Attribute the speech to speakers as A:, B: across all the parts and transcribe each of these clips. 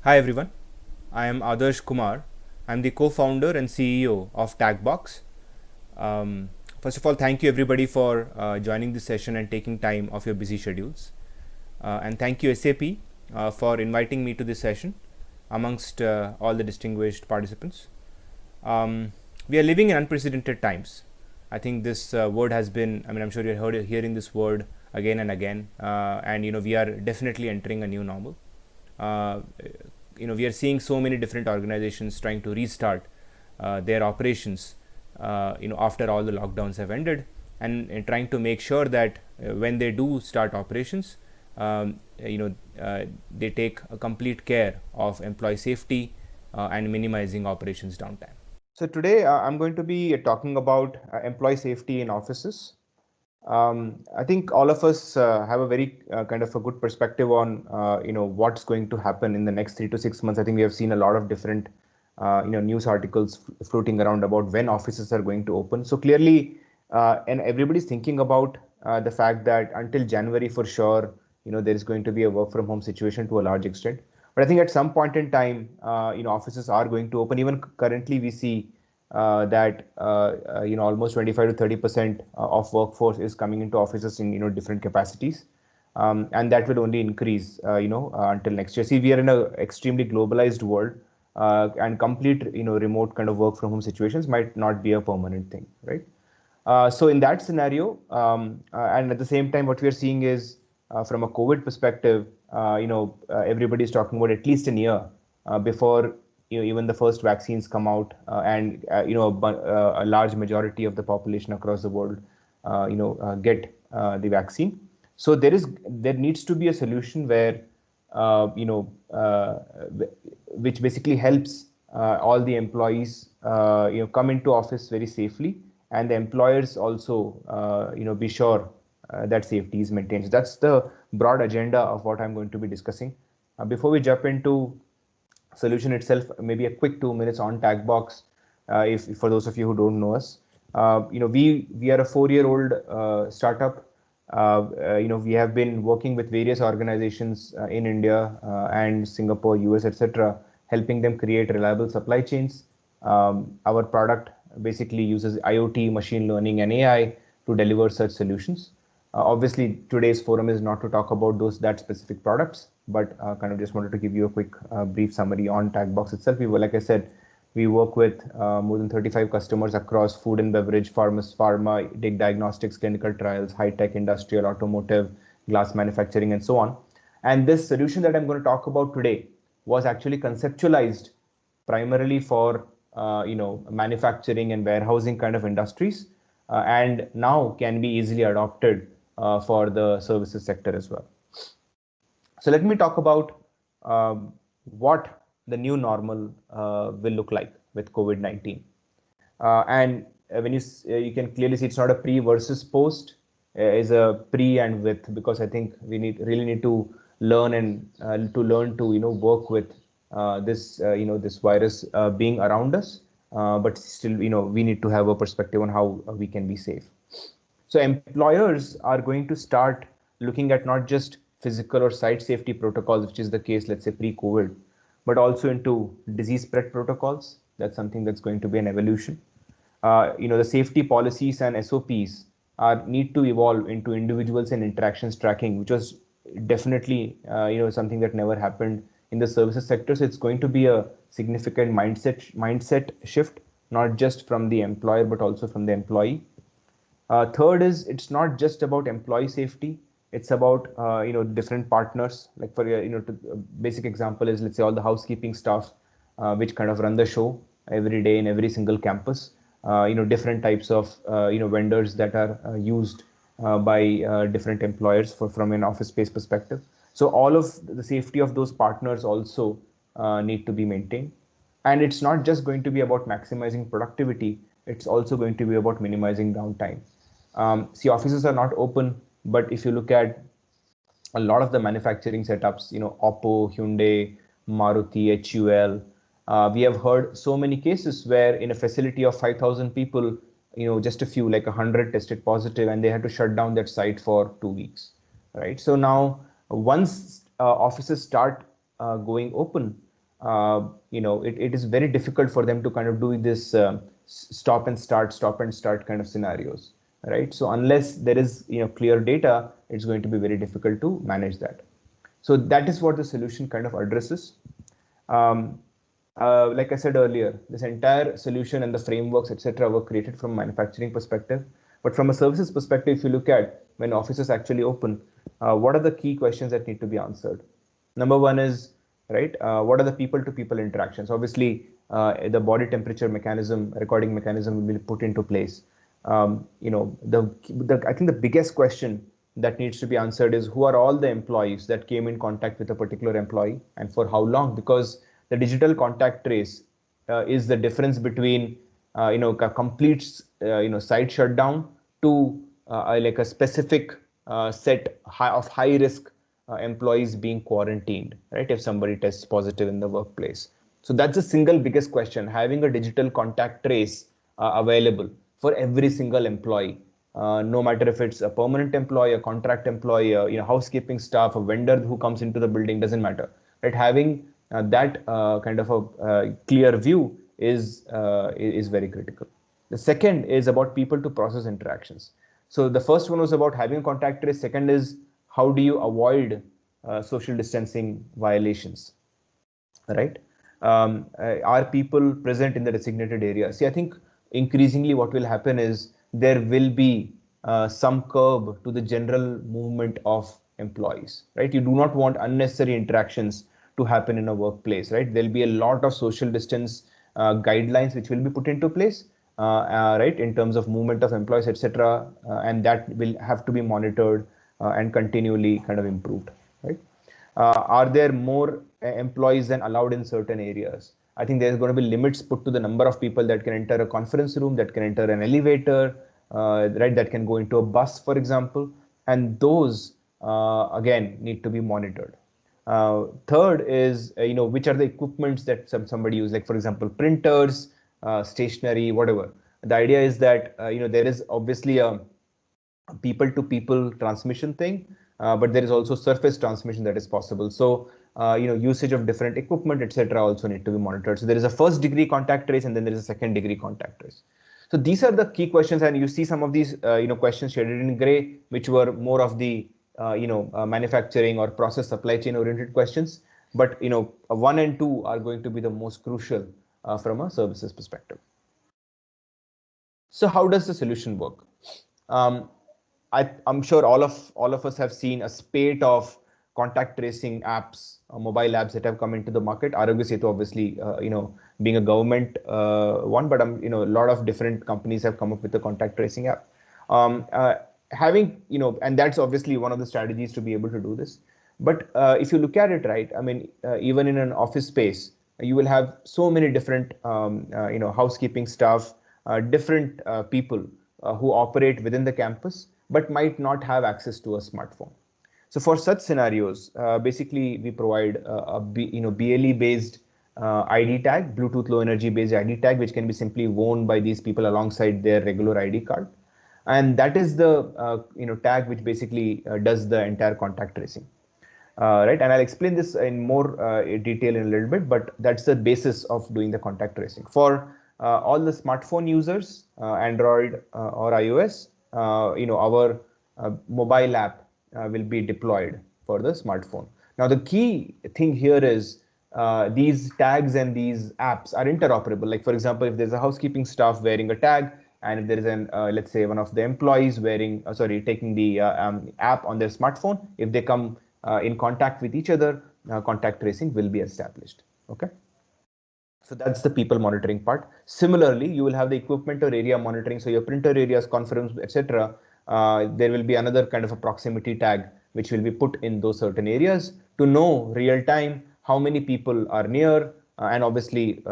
A: Hi everyone, I am Adarsh Kumar. I'm the co-founder and CEO of Tagbox. First of all, thank you everybody for joining this session and taking time off your busy schedules. And thank you SAP for inviting me to this session amongst all the distinguished participants. We are living in unprecedented times. I think this word has been, I'm sure you're hearing this word again and again. And, we are definitely entering a new normal. Uh, we are seeing so many different organizations trying to restart their operations, after all the lockdowns have ended, and trying to make sure that when they do start operations, they take a complete care of employee safety and minimizing operations downtime. So today I'm going to be talking about employee safety in offices. I think all of us have a very kind of a good perspective on what's going to happen in the next 3 to 6 months. I think we have seen a lot of different news articles floating around about when offices are going to open. So clearly, and everybody's thinking about the fact that until January for sure, there is going to be a work from home situation to a large extent. But I think at some point in time, offices are going to open. Even currently, we see that almost 25 to 30% of workforce is coming into offices in different capacities, and that will only increase until next year. See, we are in an extremely globalized world, and complete remote kind of work from home situations might not be a permanent thing, right? So in that scenario, and at the same time, what we are seeing is from a COVID perspective, everybody is talking about at least a year before even the first vaccines come out, and a large majority of the population across the world, get the vaccine. So there needs to be a solution where which basically helps all the employees come into office very safely, and the employers also be sure that safety is maintained. So that's the broad agenda of what I'm going to be discussing. Before we jump into solution itself, maybe a quick 2 minutes on Tagbox, if for those of you who don't know us. We are a 4-year-old startup. We have been working with various organizations in India and Singapore, US, etc., helping them create reliable supply chains. Our product basically uses IoT, machine learning, and AI to deliver such solutions. Obviously, today's forum is not to talk about that specific products, but kind of just wanted to give you a quick brief summary on Tagbox itself. Like I said, we work with more than 35 customers across food and beverage, pharma, diagnostics, clinical trials, high-tech, industrial, automotive, glass manufacturing, and so on. And this solution that I'm going to talk about today was actually conceptualized primarily for manufacturing and warehousing kind of industries, and now can be easily adopted for the services sector as well. So let me talk about what the new normal will look like with COVID-19. And when you can clearly see it's not a pre versus post, is a pre and with, because I think we really need to learn and to work with this virus being around us, but still we need to have a perspective on how we can be safe. So employers are going to start looking at not just physical or site safety protocols, which is the case, let's say pre-COVID, but also into disease spread protocols. That's something that's going to be an evolution. The safety policies and SOPs need to evolve into individuals and interactions tracking, which was definitely something that never happened in the services sector. So it's going to be a significant mindset shift, not just from the employer but also from the employee. Third is it's not just about employee safety. It's about different partners. Like for basic example is, let's say, all the housekeeping staff, which kind of run the show every day in every single campus. Different types of vendors that are used by different employers from an office space perspective. So all of the safety of those partners also need to be maintained. And it's not just going to be about maximizing productivity. It's also going to be about minimizing downtime. See, offices are not open, but if you look at a lot of the manufacturing setups, Oppo, Hyundai, Maruti, HUL, we have heard so many cases where in a facility of 5,000 people, just a few, like 100 tested positive, and they had to shut down that site for 2 weeks, right? So now, once offices start going open, it is very difficult for them to kind of do this stop and start kind of scenarios, right? So unless there is clear data, it's going to be very difficult to manage that. So that is what the solution kind of addresses. Um, like I said earlier, this entire solution and the frameworks, etc., were created from a manufacturing perspective. But from a services perspective, if you look at when offices actually open, what are the key questions that need to be answered? Number one is, right, what are the people-to-people interactions? Obviously, the body temperature mechanism, recording mechanism will be put into place. I think the biggest question that needs to be answered is who are all the employees that came in contact with a particular employee and for how long? Because the digital contact trace is the difference between a complete site shutdown to like a specific set of high risk employees being quarantined, right? If somebody tests positive in the workplace. So that's the single biggest question, having a digital contact trace available for every single employee, no matter if it's a permanent employee, a contract employee, housekeeping staff, a vendor who comes into the building, doesn't matter, right? Having that kind of a clear view is very critical. The second is about people to process interactions. So the first one was about having contact trace. Second is how do you avoid social distancing violations, right? Are people present in the designated area? See, I think increasingly what will happen is there will be some curb to the general movement of employees, right? You do not want unnecessary interactions to happen in a workplace, right? There'll be a lot of social distance guidelines which will be put into place, right, in terms of movement of employees, etc., and that will have to be monitored and continually kind of improved, right? Are there more employees than allowed in certain areas? I think there's going to be limits put to the number of people that can enter a conference room, that can enter an elevator, right, that can go into a bus, for example, and those again need to be monitored. Third is, which are the equipments that somebody use, like for example, printers, stationery, whatever. The idea is that there is obviously a people to people transmission thing, but there is also surface transmission that is possible. So usage of different equipment, etc., also need to be monitored. So there is a first degree contact trace and then there is a second degree contact trace. So these are the key questions, and you see some of these questions shaded in gray, which were more of the manufacturing or process supply chain oriented questions. But 1 and 2 are going to be the most crucial from a services perspective. So how does the solution work? Um, I'm sure all of us have seen a spate of contact tracing apps, mobile apps that have come into the market. Arogya Setu, obviously, being a government one, but a lot of different companies have come up with a contact tracing app. Having and that's obviously one of the strategies to be able to do this. But if you look at it, right, I mean, even in an office space, you will have so many different housekeeping staff, different people who operate within the campus but might not have access to a smartphone. So for such scenarios, basically we provide BLE based ID tag, Bluetooth Low Energy based ID tag, which can be simply worn by these people alongside their regular ID card, and that is the tag which basically does the entire contact tracing. Right, and I'll explain this in more detail in a little bit, but that's the basis of doing the contact tracing. For all the smartphone users, Android or iOS, our mobile app will be deployed for the smartphone. Now, the key thing here is these tags and these apps are interoperable. Like, for example, if there's a housekeeping staff wearing a tag, and if there is an, let's say, one of the employees wearing, taking the app on their smartphone, if they come in contact with each other, contact tracing will be established. Okay. So that's the people monitoring part. Similarly, you will have the equipment or area monitoring. So your printer areas, conference, etc. There will be another kind of a proximity tag which will be put in those certain areas to know real time how many people are near, and obviously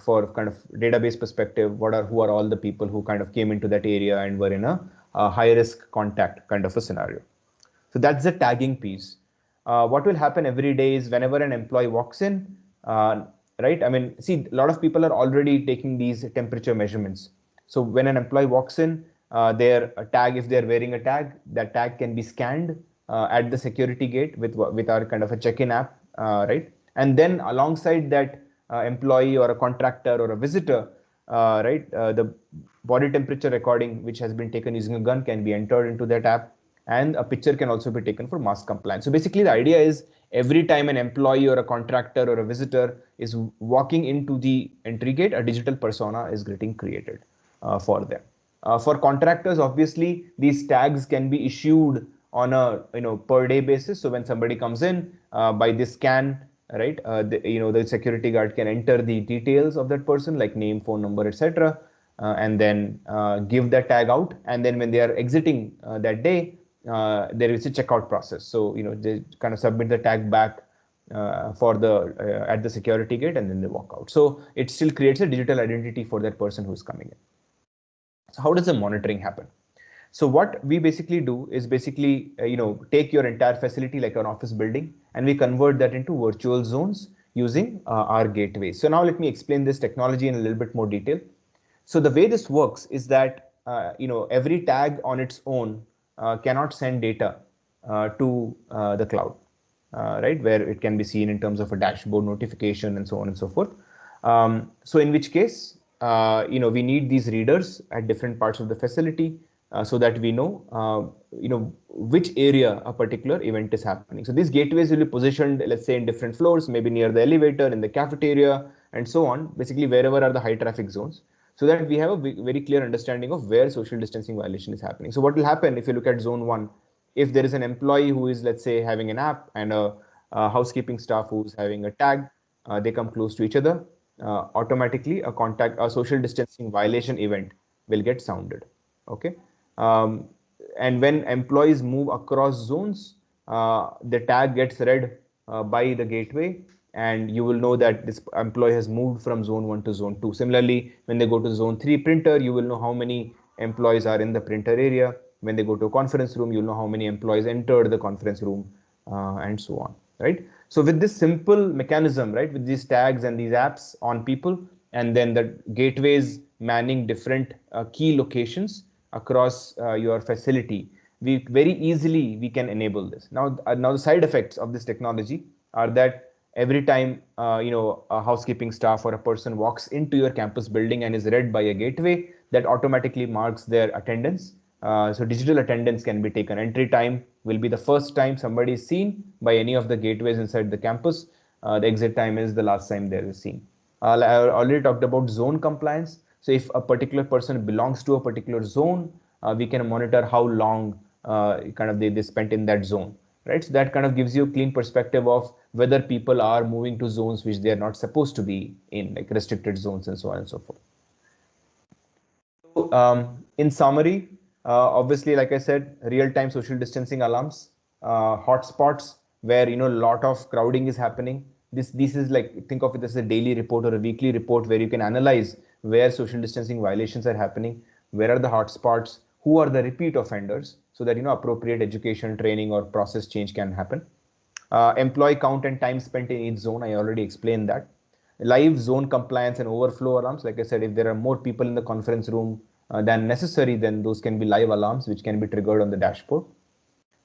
A: for kind of database perspective, who are all the people who kind of came into that area and were in a high risk contact kind of a scenario. So that's the tagging piece. What will happen every day is whenever an employee walks in, right? I mean, see, a lot of people are already taking these temperature measurements. So when an employee walks in, their tag, if they're wearing a tag, that tag can be scanned at the security gate with our kind of a check-in app, right? And then alongside that, employee or a contractor or a visitor, right, the body temperature recording which has been taken using a gun can be entered into that app, and a picture can also be taken for mask compliance. So basically the idea is every time an employee or a contractor or a visitor is walking into the entry gate, a digital persona is getting created for them. For contractors, obviously, these tags can be issued on a per day basis. So when somebody comes in by this scan, right, the security guard can enter the details of that person like name, phone number, etc., and then give that tag out. And then when they are exiting that day, there is a checkout process. So they kind of submit the tag back for the at the security gate, and then they walk out. So it still creates a digital identity for that person who's coming in. So how does the monitoring happen? So what we basically do is basically, take your entire facility like an office building, and we convert that into virtual zones using our gateway. So now let me explain this technology in a little bit more detail. So the way this works is that, every tag on its own cannot send data to the cloud, right, where it can be seen in terms of a dashboard notification and so on and so forth. So in which case, we need these readers at different parts of the facility so that we know, which area a particular event is happening. So these gateways will be positioned, let's say, in different floors, maybe near the elevator, in the cafeteria, and so on, basically wherever are the high traffic zones, so that we have a very clear understanding of where social distancing violation is happening. So what will happen if you look at zone 1, if there is an employee who is, let's say, having an app, and a housekeeping staff who's having a tag, they come close to each other, automatically a social distancing violation event will get sounded. Okay. um, and when employees move across zones, the tag gets read by the gateway, and you will know that this employee has moved from zone 1 to zone 2. Similarly, when they go to zone 3 printer, you will know how many employees are in the printer area. When they go to a conference room, you'll know how many employees entered the conference room, and so on, right? So with this simple mechanism, right, with these tags and these apps on people, and then the gateways manning different key locations across your facility, we very easily we can enable this. Now the side effects of this technology are that every time a housekeeping staff or a person walks into your campus building and is read by a gateway, that automatically marks their attendance. So digital attendance can be taken. Entry time will be the first time somebody is seen by any of the gateways inside the campus. The exit time is the last time they are seen. I already talked about zone compliance. So if a particular person belongs to a particular zone, we can monitor how long kind of they spent in that zone, right? So that kind of gives you a clean perspective of whether people are moving to zones which they are not supposed to be in, like restricted zones and so on and so forth. So in summary, obviously, like I said, real-time social distancing alarms, hotspots where a lot of crowding is happening. This is like, think of it as a daily report or a weekly report where you can analyze where social distancing violations are happening, where are the hotspots, who are the repeat offenders, so that appropriate education, training, or process change can happen. Employee count and time spent in each zone, I already explained that. Live zone compliance and overflow alarms, like I said, if there are more people in the conference room than necessary, then those can be live alarms which can be triggered on the dashboard.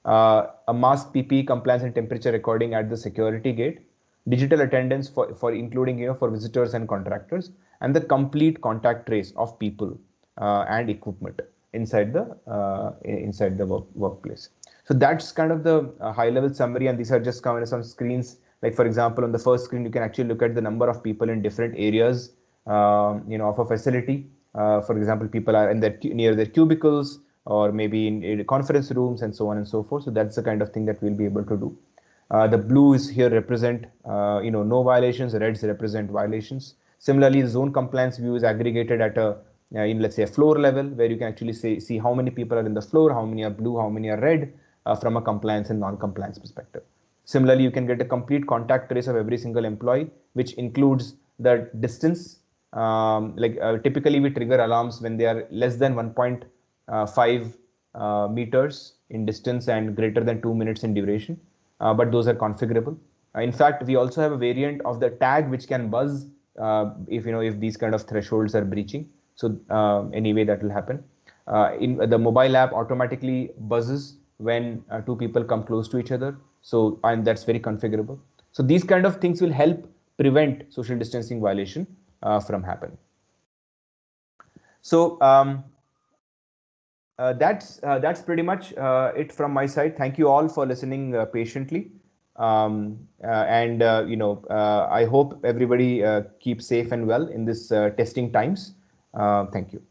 A: A mask, PPE compliance and temperature recording at the security gate, digital attendance for including for visitors and contractors, and the complete contact trace of people and equipment inside the workplace. So that's kind of the high level summary, and these are just kind of some screens. Like for example, on the first screen, you can actually look at the number of people in different areas, of a facility. For example, people are in their near their cubicles, or maybe in conference rooms, and so on and so forth. So that's the kind of thing that we'll be able to do. The blues here represent, no violations. Reds represent violations. Similarly, the zone compliance view is aggregated at a, in let's say a floor level, where you can actually see how many people are in the floor, how many are blue, how many are red, from a compliance and non-compliance perspective. Similarly, you can get a complete contact trace of every single employee, which includes the distance. Typically, we trigger alarms when they are less than 1.5 meters in distance and greater than 2 minutes in duration. But those are configurable. In fact, we also have a variant of the tag which can buzz if these kind of thresholds are breaching. So anyway, that will happen. In the mobile app automatically buzzes when two people come close to each other. So, and that's very configurable. So these kind of things will help prevent social distancing violation from happening. So that's pretty much it from my side. Thank you all for listening patiently, and I hope everybody keeps safe and well in this testing times. Thank you.